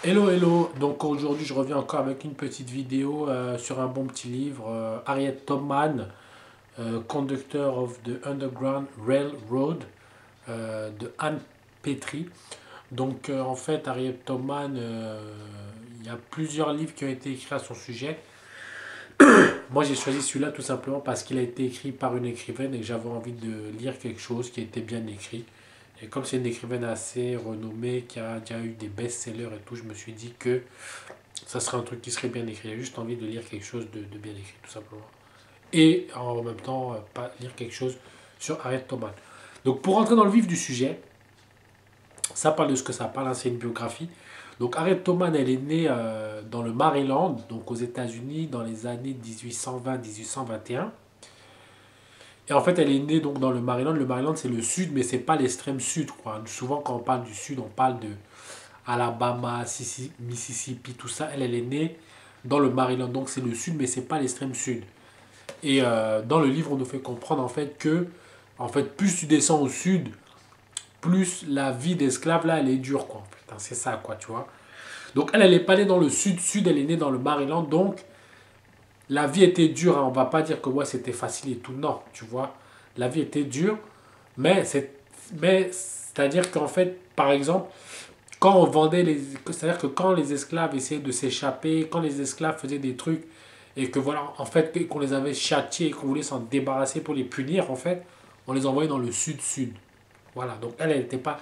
Hello, hello. Donc aujourd'hui, je reviens encore avec une petite vidéo sur un bon petit livre, Harriet Tubman, Conductor of the Underground Railroad, de Anne Petrie. Donc en fait, Harriet Tubman, il y a plusieurs livres qui ont été écrits à son sujet. Moi, j'ai choisi celui-là tout simplement parce qu'il a été écrit par une écrivaine et que j'avais envie de lire quelque chose qui était bien écrit. Et comme c'est une écrivaine assez renommée, qui a déjà eu des best-sellers et tout, je me suis dit que ça serait un truc qui serait bien écrit. J'ai juste envie de lire quelque chose de bien écrit, tout simplement. Et en même temps, pas lire quelque chose sur Harriet Tubman. Donc, pour rentrer dans le vif du sujet, ça parle de ce que ça parle, hein, c'est une biographie. Donc, Harriet Tubman, elle est née dans le Maryland, donc aux États-Unis, dans les années 1820-1821. Et en fait, elle est née donc dans le Maryland. Le Maryland, c'est le sud, mais c'est pas l'extrême sud, quoi. Souvent, quand on parle du sud, on parle de Alabama, Mississippi, tout ça. Elle est née dans le Maryland, donc c'est le sud, mais c'est pas l'extrême sud. Et dans le livre, on nous fait comprendre en fait que, en fait, plus tu descends au sud, plus la vie d'esclave là, elle est dure, quoi. En fait, hein. C'est ça, quoi, tu vois. Donc elle n'est pas née dans le sud, elle est née dans le Maryland, donc la vie était dure, hein. On va pas dire que ouais, c'était facile et tout, non, tu vois. La vie était dure, mais c'est-à-dire qu'en fait, par exemple, quand on vendait les, c'est-à-dire que quand les esclaves essayaient de s'échapper, quand les esclaves faisaient des trucs et que voilà, en fait, qu'on les avait châtiés et qu'on voulait s'en débarrasser pour les punir, en fait, on les envoyait dans le sud-sud. Voilà, donc elle était pas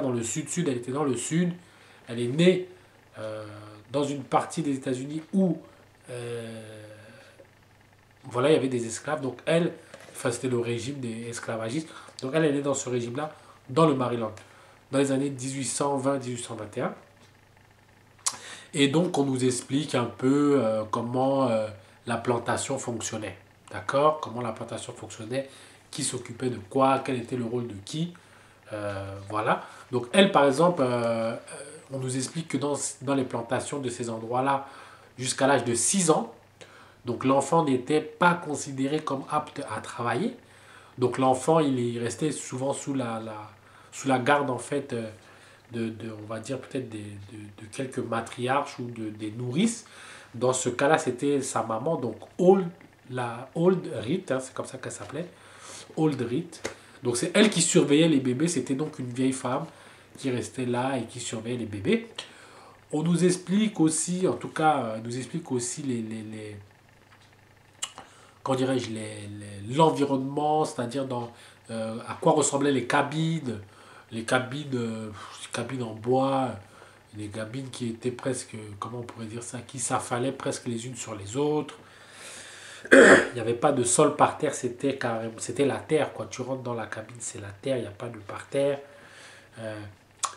dans le sud-sud, elle était dans le sud. Elle est née dans une partie des États-Unis où euh, voilà, il y avait des esclaves. Donc elle, enfin, c'était le régime des esclavagistes. Donc elle est née dans ce régime-là, dans le Maryland, dans les années 1820-1821. Et donc on nous explique un peu comment la plantation fonctionnait. D'accord. Comment la plantation fonctionnait, qui s'occupait de quoi, quel était le rôle de qui. Voilà. Donc elle, par exemple, on nous explique que dans les plantations de ces endroits-là, jusqu'à l'âge de 6 ans, donc l'enfant n'était pas considéré comme apte à travailler. Donc l'enfant, il restait souvent sous la garde en fait on va dire peut-être de quelques matriarches ou des nourrices. Dans ce cas-là, c'était sa maman, donc Old Reed, hein, c'est comme ça qu'elle s'appelait, Old Reed. Donc c'est elle qui surveillait les bébés, c'était donc une vieille femme qui restait là et qui surveillait les bébés. On nous explique aussi, en tout cas, nous explique aussi comment dirais-je, l'environnement, c'est-à-dire à quoi ressemblaient les cabines, cabines en bois, les cabines qui étaient presque, comment on pourrait dire ça, qui s'affalaient presque les unes sur les autres. Il n'y avait pas de sol par terre, c'était carrément, c'était la terre, quoi. Tu rentres dans la cabine, c'est la terre, il n'y a pas de parterre. Euh,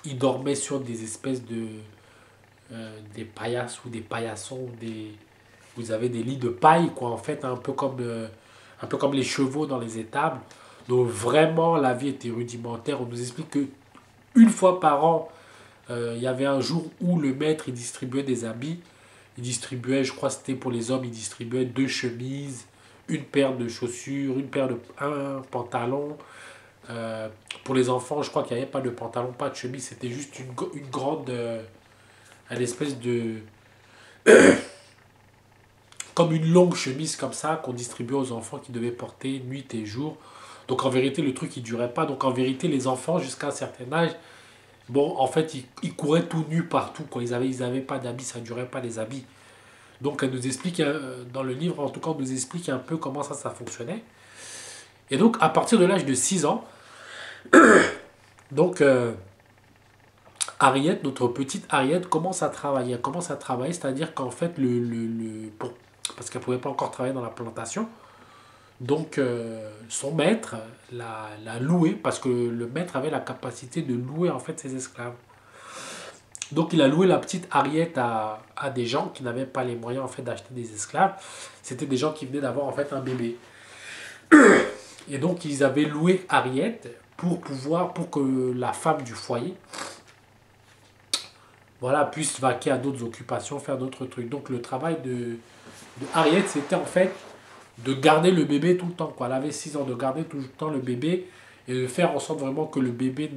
ils dormaient sur des espèces des paillasses ou des paillassons, vous avez des lits de paille, quoi, en fait, un peu comme les chevaux dans les étables. Donc vraiment, la vie était rudimentaire. On nous explique que une fois par an, il y avait un jour où le maître il distribuait des habits. Il distribuait, je crois que c'était pour les hommes, il distribuait deux chemises, une paire de chaussures, un pantalon. Pour les enfants, je crois qu'il n'y avait pas de pantalon, pas de chemise, c'était juste une grande, une espèce de, comme une longue chemise comme ça qu'on distribuait aux enfants qui devaient porter nuit et jour. Donc en vérité, le truc, il durait pas. Donc en vérité, les enfants, jusqu'à un certain âge, bon, en fait, ils couraient tout nus partout, quoi. Ils avaient pas d'habits, ça durait pas les habits. Donc elle nous explique, dans le livre, en tout cas, on nous explique un peu comment ça fonctionnait. Et donc, à partir de l'âge de 6 ans, donc, Harriet, notre petite Harriet, commence à travailler. Elle commence à travailler, c'est-à-dire qu'en fait, parce qu'elle ne pouvait pas encore travailler dans la plantation, donc son maître l'a loué, parce que le maître avait la capacité de louer en fait ses esclaves. Donc il a loué la petite Harriet à des gens qui n'avaient pas les moyens en fait d'acheter des esclaves. C'était des gens qui venaient d'avoir en fait un bébé. Et donc ils avaient loué Harriet pour que la femme du foyer voilà, puisse vaquer à d'autres occupations, faire d'autres trucs. Donc le travail de Harriet, c'était en fait de garder le bébé tout le temps, quoi. Elle avait 6 ans, de garder tout le temps le bébé et de faire en sorte vraiment que le bébé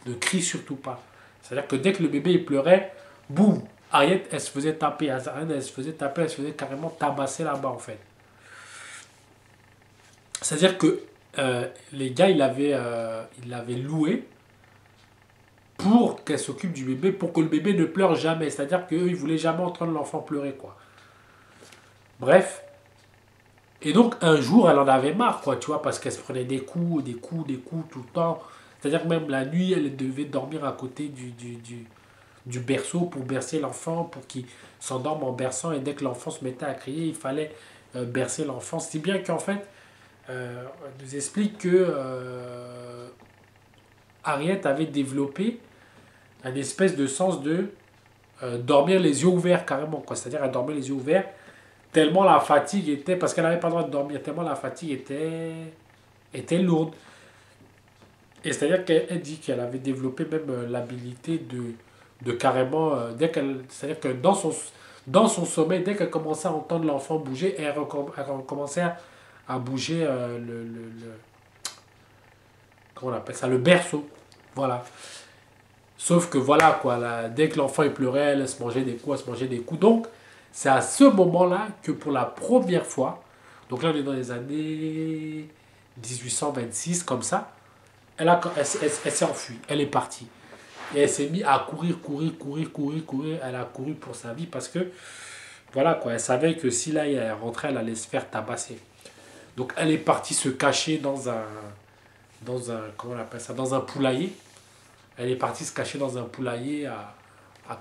ne crie surtout pas. C'est-à-dire que dès que le bébé il pleurait, Boum, Harriet, elle se faisait taper, elle se faisait taper, elle se faisait carrément tabasser là-bas en fait. C'est-à-dire que les gars, ils l'avaient loué pour qu'elle s'occupe du bébé, pour que le bébé ne pleure jamais. C'est-à-dire qu'eux, ils voulaient jamais entendre l'enfant pleurer, quoi. Bref. Et donc, un jour, elle en avait marre, quoi, tu vois, parce qu'elle se prenait des coups, des coups, des coups tout le temps. C'est-à-dire que même la nuit, elle devait dormir à côté du berceau pour bercer l'enfant, pour qu'il s'endorme en berçant. Et dès que l'enfant se mettait à crier, il fallait bercer l'enfant. Si bien qu'en fait, on nous explique que Harriet avait développé un espèce de sens de dormir les yeux ouverts carrément, quoi. C'est-à-dire elle dormait les yeux ouverts tellement la fatigue était, parce qu'elle n'avait pas le droit de dormir, tellement la fatigue était lourde. Et c'est-à-dire qu'elle dit qu'elle avait développé même l'habilité de carrément, c'est-à-dire que dans son sommeil, dès qu'elle commençait à entendre l'enfant bouger, elle recommençait à bouger comment on appelle ça, le berceau. Voilà. Sauf que voilà, quoi, là, dès que l'enfant il pleurait, elle se mangeait des coups, elle se mangeait des coups. Donc, c'est à ce moment-là que pour la première fois, donc là on est dans les années 1826, comme ça, elle s'est enfuie, elle est partie. Et elle s'est mise à courir, courir, courir, courir, courir. Elle a couru pour sa vie parce que, voilà, quoi, elle savait que si là elle rentrait, elle allait se faire tabasser. Donc elle est partie se cacher comment on appelle ça, dans un poulailler. Elle est partie se cacher dans un poulailler à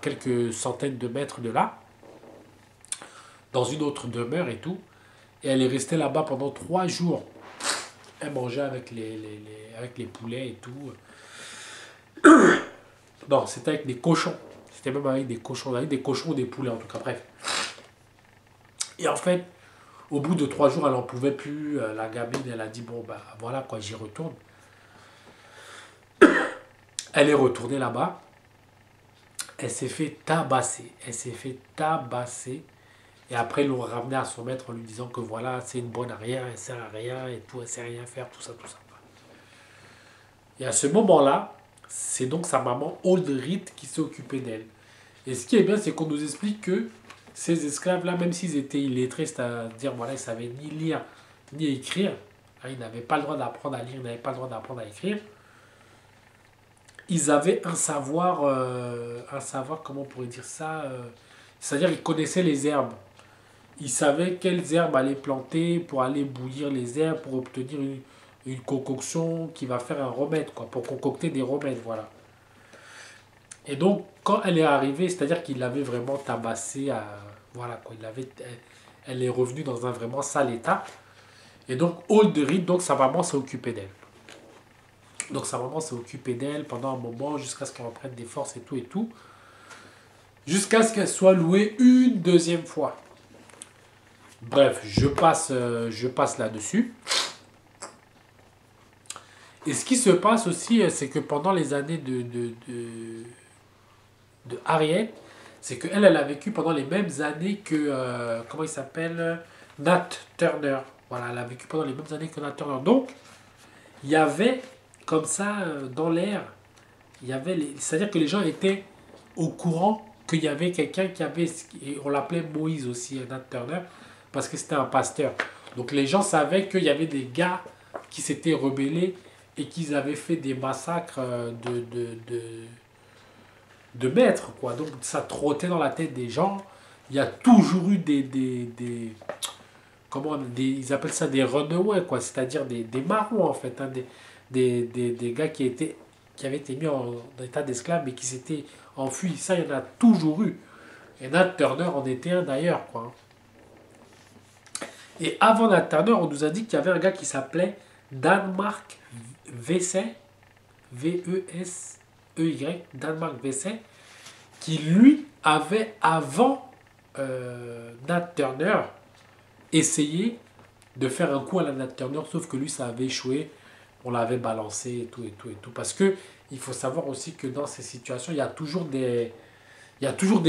quelques centaines de mètres de là, dans une autre demeure et tout. Et elle est restée là-bas pendant 3 jours. Elle mangeait avec les poulets et tout. Non, c'était avec des cochons. C'était même avec des cochons ou des poulets en tout cas, bref. Et en fait, au bout de 3 jours, elle n'en pouvait plus. La gamine, elle a dit, bon, bah voilà, quoi, j'y retourne. Elle est retournée là-bas. Elle s'est fait tabasser. Elle s'est fait tabasser. Et après, ils l'ont ramenée à son maître en lui disant que voilà, c'est une bonne arrière, elle sert à rien et tout, elle sait rien faire, tout ça, tout ça. Et à ce moment-là, c'est donc sa maman Oldrit qui s'est occupée d'elle. Et ce qui est bien, c'est qu'on nous explique que ces esclaves-là, même s'ils étaient illettrés, c'est-à-dire voilà, ils ne savaient ni lire ni écrire, hein, ils n'avaient pas le droit d'apprendre à lire, ils n'avaient pas le droit d'apprendre à écrire, ils avaient un savoir, comment on pourrait dire ça, c'est-à-dire ils connaissaient les herbes. Ils savaient quelles herbes aller planter pour aller bouillir les herbes, pour obtenir une concoction qui va faire un remède, quoi, pour concocter des remèdes, voilà. Et donc, quand elle est arrivée, c'est-à-dire qu'il l'avait vraiment tabassée, voilà, quoi, elle est revenue dans un vraiment sale état. Et donc, Olderit, donc sa maman s'est occupée d'elle. Donc, sa maman s'est occupée d'elle pendant un moment, jusqu'à ce qu'elle reprenne des forces et tout et tout. Jusqu'à ce qu'elle soit louée une deuxième fois. Bref, je passe là-dessus. Et ce qui se passe aussi, c'est que pendant les années de Harriet, c'est qu'elle, elle a vécu pendant les mêmes années que, comment il s'appelle, Nat Turner. Voilà, elle a vécu pendant les mêmes années que Nat Turner. Donc, il y avait, comme ça, dans l'air, c'est-à-dire que les gens étaient au courant qu'il y avait quelqu'un qui avait, et on l'appelait Moïse aussi, Nat Turner, parce que c'était un pasteur. Donc les gens savaient qu'il y avait des gars qui s'étaient rebellés et qu'ils avaient fait des massacres de maîtres, quoi. Donc ça trottait dans la tête des gens. Il y a toujours eu ils appellent ça des runaways, quoi. C'est-à-dire des marrons, en fait, hein, des gars qui avaient été mis en état d'esclave mais qui s'étaient enfuis. Ça, il y en a toujours eu. Et Nat Turner en était un d'ailleurs, quoi. Et avant Nat Turner, on nous a dit qu'il y avait un gars qui s'appelait Danemark Vesey, Vesey, Danemark Vesey, qui lui avait, avant Nat Turner, essayé de faire un coup à la Nat Turner, sauf que lui, ça avait échoué. On l'avait balancé et tout, et tout, et tout. Parce que il faut savoir aussi que dans ces situations, il y a toujours des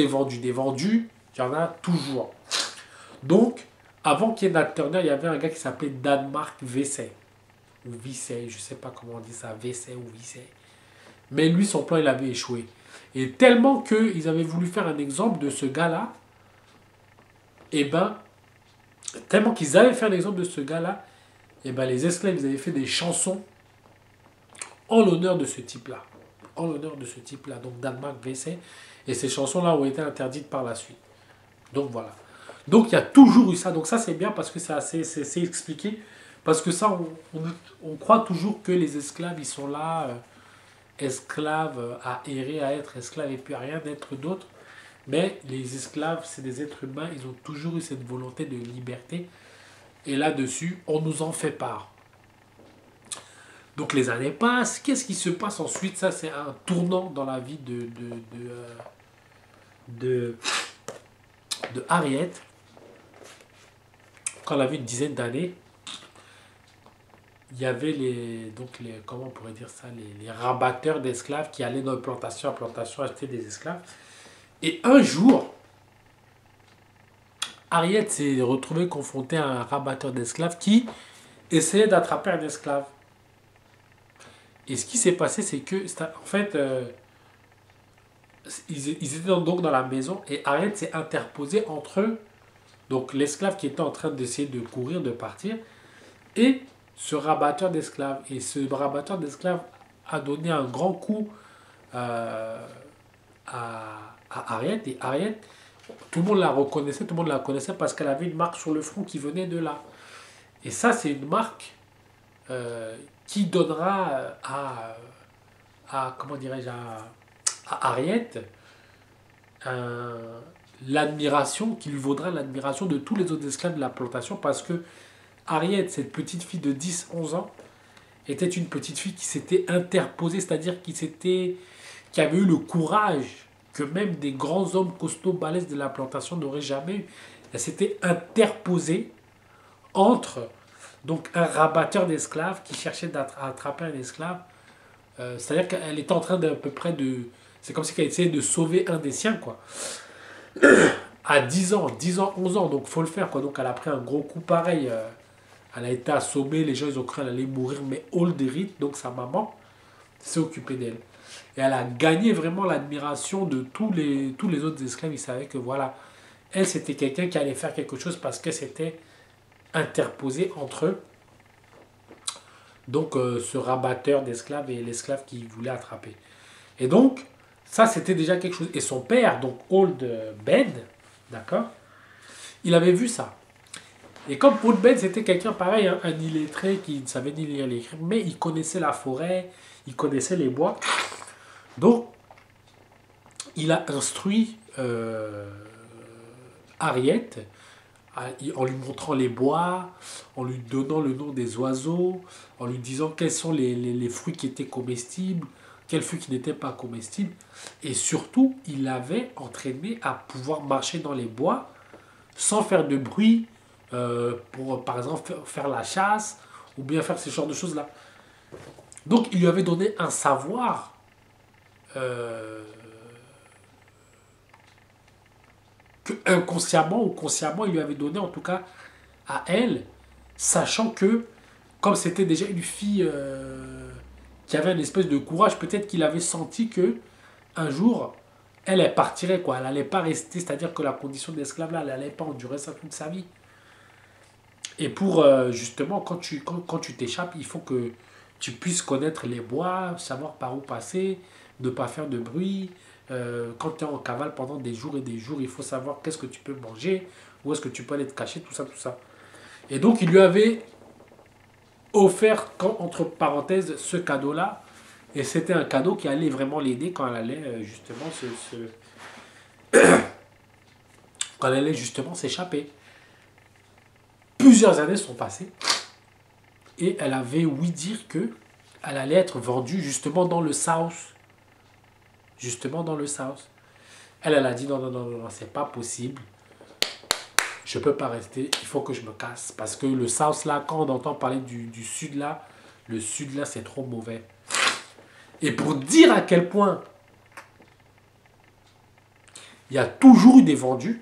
vendus. Des vendus, il y en a toujours. Donc, avant qu'il y ait Nat Turner, il y avait un gars qui s'appelait Danemark Vesey. Ou Vesey, je ne sais pas comment on dit ça, Vesey ou Vesey. Mais lui, son plan, il avait échoué. Et tellement qu'ils avaient voulu faire un exemple de ce gars-là, et ben, tellement qu'ils avaient fait un exemple de ce gars-là, et ben les esclaves, ils avaient fait des chansons en l'honneur de ce type-là. En l'honneur de ce type-là, donc Danemark WC. Et ces chansons-là ont été interdites par la suite. Donc voilà. Donc il y a toujours eu ça. Donc ça c'est bien parce que c'est expliqué. Parce que ça, on croit toujours que les esclaves, ils sont là, esclaves, à errer, à être esclaves et puis à rien d'être d'autre. Mais les esclaves, c'est des êtres humains, ils ont toujours eu cette volonté de liberté. Et là-dessus, on nous en fait part. Donc les années passent. Qu'est-ce qui se passe ensuite? Ça, c'est un tournant dans la vie de, de Harriet. Quand elle avait une dizaine d'années, il y avait comment on pourrait dire ça, les rabatteurs d'esclaves qui allaient dans de plantation à plantation acheter des esclaves. Et un jour, Harriet s'est retrouvée confrontée à un rabatteur d'esclaves qui essayait d'attraper un esclave. Et ce qui s'est passé, c'est que, en fait, ils étaient donc dans la maison et Harriet s'est interposée entre eux, donc l'esclave qui était en train d'essayer de courir, de partir, et ce rabatteur d'esclaves. Et ce rabatteur d'esclaves a donné un grand coup à Harriet. Et Harriet, tout le monde la reconnaissait, tout le monde la connaissait parce qu'elle avait une marque sur le front qui venait de là. Et ça, c'est une marque qui donnera comment dirais-je, à Harriet l'admiration, qui lui vaudra l'admiration de tous les autres esclaves de la plantation parce que Harriet, cette petite fille de 10-11 ans, était une petite fille qui s'était interposée, c'est-à-dire qui avait eu le courage que même des grands hommes costauds balèzes de la plantation n'auraient jamais eu. Elle s'était interposée entre donc un rabatteur d'esclaves qui cherchait à attraper un esclave. C'est-à-dire qu'elle était en train d'à peu près de... C'est comme si elle essayait de sauver un des siens, quoi. À 10 ans, 11 ans, donc faut le faire, quoi. Donc elle a pris un gros coup pareil. Elle a été assommée, les gens ils ont cru qu'elle allait mourir, mais Olderit, donc sa maman, s'est occupée d'elle. Et elle a gagné vraiment l'admiration de tous les autres esclaves. Ils savaient que voilà, elle c'était quelqu'un qui allait faire quelque chose parce que c'était interposé entre eux. Donc ce rabatteur d'esclaves et l'esclave qui voulait attraper. Et donc, ça c'était déjà quelque chose. Et son père, donc Old Ben, d'accord, il avait vu ça. Et comme Old Ben c'était quelqu'un pareil, hein, un illettré qui ne savait ni lire ni écrire, mais il connaissait la forêt, il connaissait les bois. Donc, il a instruit Harriet en lui montrant les bois, en lui donnant le nom des oiseaux, en lui disant quels sont les fruits qui étaient comestibles, quels fruits qui n'étaient pas comestibles. Et surtout, il l'avait entraîné à pouvoir marcher dans les bois sans faire de bruit, pour par exemple faire la chasse ou bien faire ce genre de choses-là. Donc, il lui avait donné un savoir que inconsciemment ou consciemment, il lui avait donné en tout cas à elle, sachant que, comme c'était déjà une fille qui avait une espèce de courage, peut-être qu'il avait senti que un jour, elle partirait, quoi. Elle n'allait pas rester, c'est-à-dire que la condition d'esclave, là, elle n'allait pas endurer ça toute sa vie. Et pour, justement, quand tu t'échappes, il faut que tu puisses connaître les bois, savoir par où passer, ne pas faire de bruit. Quand tu es en cavale pendant des jours et des jours, il faut savoir qu'est-ce que tu peux manger, où est-ce que tu peux aller te cacher, tout ça, tout ça. Et donc, il lui avait offert, entre parenthèses, ce cadeau-là. Et c'était un cadeau qui allait vraiment l'aider quand elle allait quand elle allait justement s'échapper. Plusieurs années sont passées et elle avait ouï dire que elle allait être vendue justement dans le South. Justement dans le South. Elle a dit non, c'est pas possible. Je peux pas rester, il faut que je me casse. Parce que le South là, quand on entend parler du Sud là, le Sud là c'est trop mauvais. Et pour dire à quel point il y a toujours eu des vendus,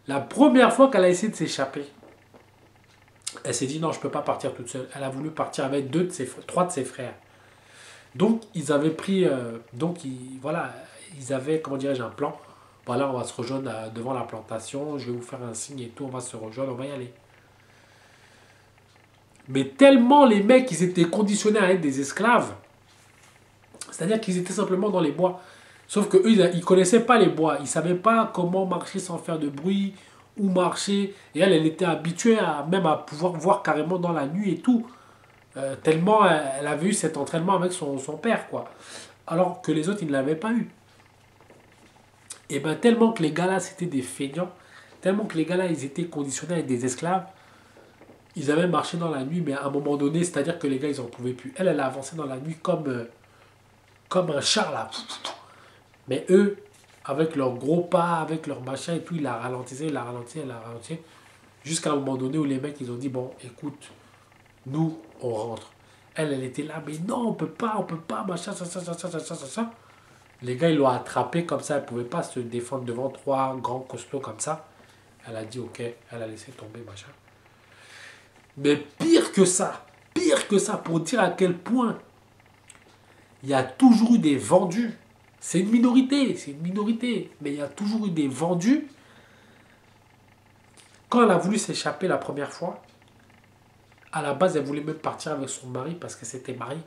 la première fois qu'elle a essayé de s'échapper, elle s'est dit non, je ne peux pas partir toute seule. Elle a voulu partir avec trois de ses frères. Donc, ils avaient pris, voilà, ils avaient, comment dirais-je, un plan. Voilà, on va se rejoindre devant la plantation, je vais vous faire un signe et tout, on va se rejoindre, on va y aller. Mais tellement les mecs, ils étaient conditionnés à être des esclaves, c'est-à-dire qu'ils étaient simplement dans les bois. Sauf que eux, ils ne connaissaient pas les bois, ils ne savaient pas comment marcher sans faire de bruit, où marcher. Et elle, elle était habituée même à pouvoir voir carrément dans la nuit et tout. Tellement elle avait eu cet entraînement avec son père, quoi. Alors que les autres, ils ne l'avaient pas eu. Et bien tellement que les gars là, c'était des feignants, tellement que les gars là, ils étaient conditionnés à être des esclaves, ils avaient marché dans la nuit, mais à un moment donné, c'est-à-dire que les gars, ils en pouvaient plus. Elle, elle a avancé dans la nuit comme un char là. Mais eux, avec leurs gros pas, avec leur machin et tout, ils la ralentissaient, ils la ralentissaient, ils la ralentissaient. Jusqu'à un moment donné où les mecs, ils ont dit, bon, écoute, nous, on rentre. Elle, elle était là, mais non, on peut pas, machin, ça. Les gars, ils l'ont attrapée comme ça, elle pouvait pas se défendre devant trois grands costauds comme ça. Elle a dit, ok, elle a laissé tomber, machin. Mais pire que ça, pour dire à quel point il y a toujours eu des vendus. C'est une minorité, mais il y a toujours eu des vendus. Quand elle a voulu s'échapper la première fois, à la base, elle voulait même partir avec son mari parce qu'elle s'était mariée.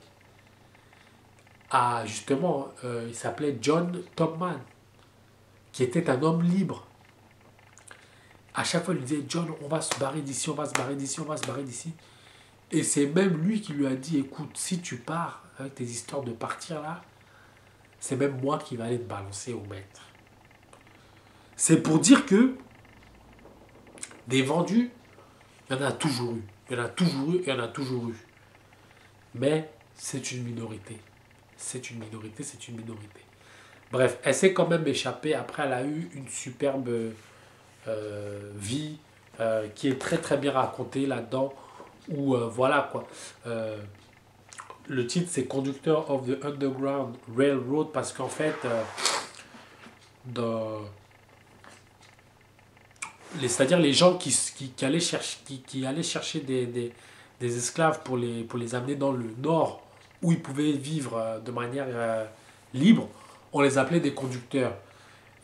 À justement, il s'appelait John Topman, qui était un homme libre. À chaque fois, il lui disait, John, on va se barrer d'ici, on va se barrer d'ici, on va se barrer d'ici. Et c'est même lui qui lui a dit, écoute, si tu pars avec tes histoires de partir là, c'est même moi qui vais aller te balancer au maître. C'est pour dire que des vendus, il y en a toujours eu. Il y en a toujours eu, il y en a toujours eu. Mais c'est une minorité. C'est une minorité, c'est une minorité. Bref, elle s'est quand même échappée. Après, elle a eu une superbe vie qui est très très bien racontée là-dedans. Où voilà quoi. Le titre c'est Conductor of the Underground Railroad parce qu'en fait, dans c'est-à-dire les gens qui allaient chercher, qui allaient chercher des esclaves pour les amener dans le nord où ils pouvaient vivre de manière libre, on les appelait des conducteurs.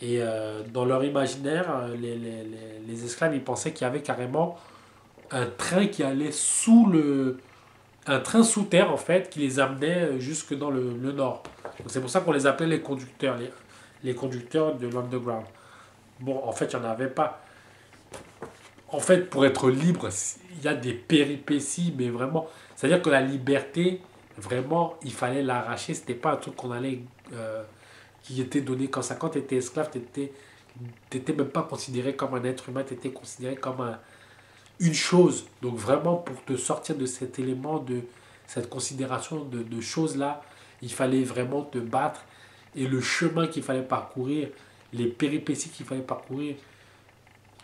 Et dans leur imaginaire, les esclaves, ils pensaient qu'il y avait carrément un train qui allait un train sous terre, en fait, qui les amenait jusque dans le nord. Donc c'est pour ça qu'on les appelait les conducteurs, les conducteurs de l'underground. Bon, en fait, il n'y en avait pas. En fait, pour être libre, il y a des péripéties, mais vraiment. C'est-à-dire que la liberté, vraiment, il fallait l'arracher. C'était pas un truc qu'on allait. Qui était donné comme ça. Quand tu étais esclave, tu n'étais même pas considéré comme un être humain, tu étais considéré comme une chose. Donc, vraiment, pour te sortir de cet élément, de cette considération de choses-là, il fallait vraiment te battre. Et le chemin qu'il fallait parcourir, les péripéties qu'il fallait parcourir,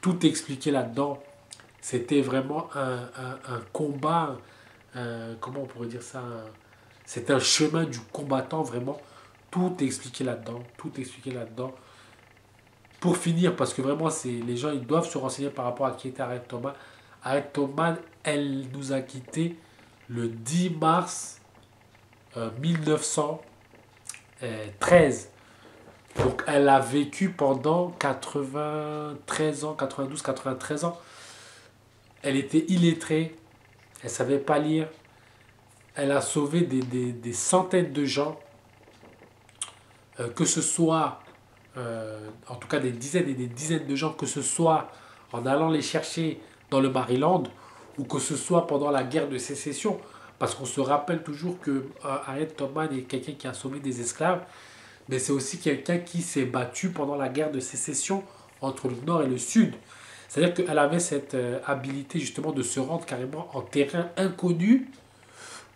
tout expliqué là-dedans. C'était vraiment un combat, comment on pourrait dire ça, c'est un chemin du combattant vraiment. Tout est expliqué là-dedans, tout est expliqué là-dedans. Pour finir, parce que vraiment, les gens ils doivent se renseigner par rapport à qui était Harriet Tubman. Harriet Tubman, elle nous a quittés le 10 mars 1913. Donc elle a vécu pendant 93 ans, 92, 93 ans. Elle était illettrée, elle ne savait pas lire. Elle a sauvé des centaines de gens, que ce soit, en tout cas des dizaines et des dizaines de gens, que ce soit en allant les chercher dans le Maryland ou que ce soit pendant la guerre de sécession. Parce qu'on se rappelle toujours que Harriet Tubman est quelqu'un qui a sauvé des esclaves, mais c'est aussi quelqu'un qui s'est battu pendant la guerre de sécession entre le nord et le sud. C'est-à-dire qu'elle avait cette habilité justement de se rendre carrément en terrain inconnu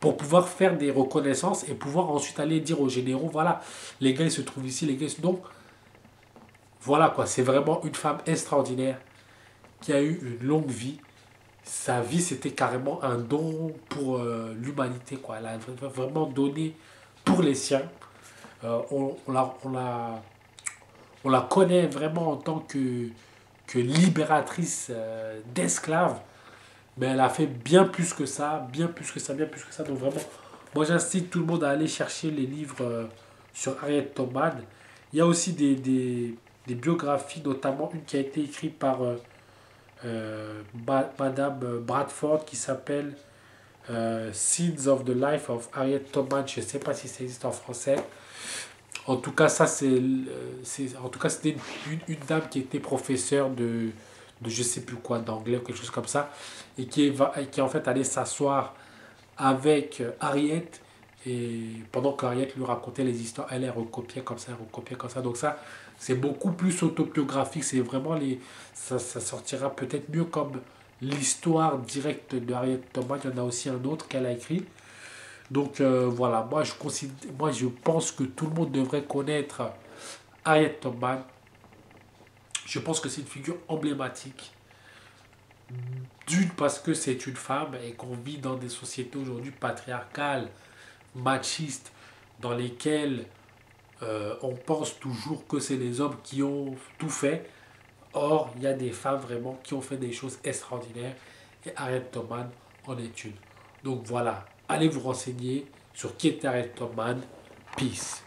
pour pouvoir faire des reconnaissances et pouvoir ensuite aller dire aux généraux, voilà, les gars ils se trouvent ici, les gars ils se... Donc voilà quoi, c'est vraiment une femme extraordinaire qui a eu une longue vie. Sa vie c'était carrément un don pour l'humanité quoi. Elle a vraiment donné pour les siens. On la connaît vraiment en tant que libératrice d'esclaves, mais elle a fait bien plus que ça, bien plus que ça, bien plus que ça. Donc vraiment, Moi, j'incite tout le monde à aller chercher les livres sur Harriet Tubman. Il y a aussi des biographies, notamment une qui a été écrite par Madame Bradford qui s'appelle Scenes of the Life of Harriet Tubman. Je ne sais pas si ça existe en français. En tout cas, en tout cas, c'était une dame qui était professeure de je sais plus quoi, d'anglais ou quelque chose comme ça, et qui est en fait allée s'asseoir avec Harriet, et pendant qu'Harriet lui racontait les histoires, elle recopiait comme ça, elle recopiait comme ça. Donc ça, c'est beaucoup plus autobiographique. C'est vraiment ça sortira peut-être mieux comme l'histoire directe de Harriet Tubman. Il y en a aussi un autre qu'elle a écrit. Donc voilà, moi je pense que tout le monde devrait connaître Harriet Tubman. Je pense que c'est une figure emblématique. D'une, parce que c'est une femme et qu'on vit dans des sociétés aujourd'hui patriarcales, machistes, dans lesquelles on pense toujours que c'est les hommes qui ont tout fait. Or, il y a des femmes vraiment qui ont fait des choses extraordinaires et Harriet Tubman en est une. Donc voilà, allez vous renseigner sur qui était Harriet Tubman. Peace.